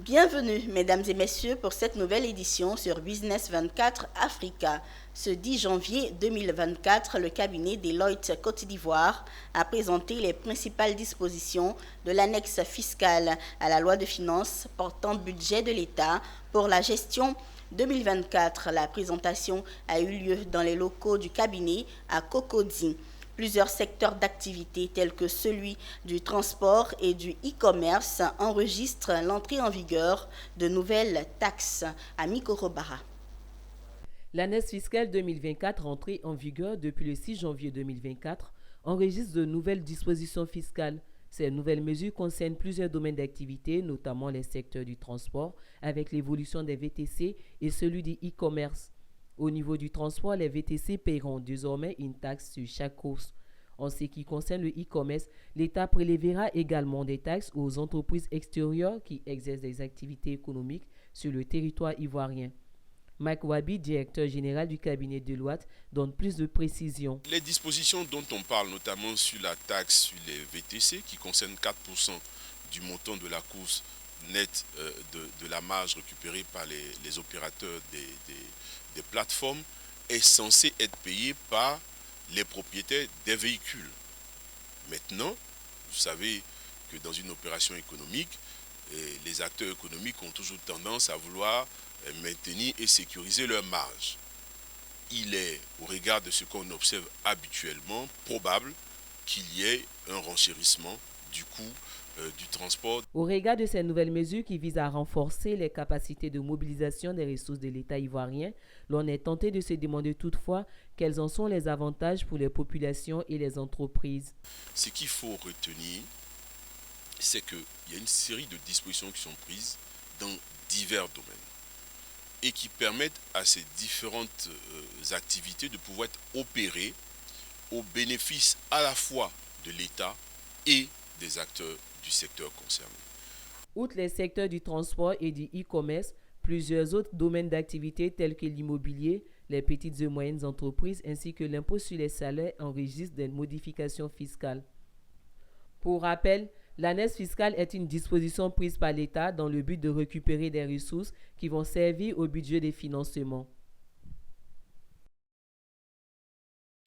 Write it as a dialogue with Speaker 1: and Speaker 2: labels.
Speaker 1: Bienvenue, mesdames et messieurs, pour cette nouvelle édition sur Business 24 Africa. Ce 10 janvier 2024, le cabinet Deloitte Côte d'Ivoire a présenté les principales dispositions de l'annexe fiscale à la loi de finances portant budget de l'État pour la gestion 2024. La présentation a eu lieu dans les locaux du cabinet à Cocody. Plusieurs secteurs d'activité tels que celui du transport et du e-commerce enregistrent l'entrée en vigueur de nouvelles taxes. à Mikorobara.
Speaker 2: L'annexe fiscale 2024, entrée en vigueur depuis le 6 janvier 2024, enregistre de nouvelles dispositions fiscales. Ces nouvelles mesures concernent plusieurs domaines d'activité, notamment les secteurs du transport, avec l'évolution des VTC et celui du e-commerce. Au niveau du transport, les VTC paieront désormais une taxe sur chaque course. En ce qui concerne le e-commerce, l'État prélèvera également des taxes aux entreprises extérieures qui exercent des activités économiques sur le territoire ivoirien. Mike Wabi, directeur général du cabinet Deloitte, donne plus de précisions.
Speaker 3: Les dispositions dont on parle, notamment sur la taxe sur les VTC, qui concerne 4% du montant de la course nette de la marge récupérée par les opérateurs des plateformes, est censée être payée par les propriétaires des véhicules. Maintenant, vous savez que dans une opération économique, les acteurs économiques ont toujours tendance à vouloir maintenir et sécuriser leur marge. Il est, au regard de ce qu'on observe habituellement, probable qu'il y ait un renchérissement du coût du transport.
Speaker 2: Au regard de ces nouvelles mesures qui visent à renforcer les capacités de mobilisation des ressources de l'État ivoirien, l'on est tenté de se demander toutefois quels en sont les avantages pour les populations et les entreprises.
Speaker 3: Ce qu'il faut retenir, c'est qu'il y a une série de dispositions qui sont prises dans divers domaines et qui permettent à ces différentes activités de pouvoir être opérées au bénéfice à la fois de l'État et des acteurs du secteur concerné.
Speaker 2: Outre les secteurs du transport et du e-commerce, plusieurs autres domaines d'activité tels que l'immobilier, les petites et moyennes entreprises ainsi que l'impôt sur les salaires enregistrent des modifications fiscales. Pour rappel, l'annexe fiscale est une disposition prise par l'État dans le but de récupérer des ressources qui vont servir au budget des financements.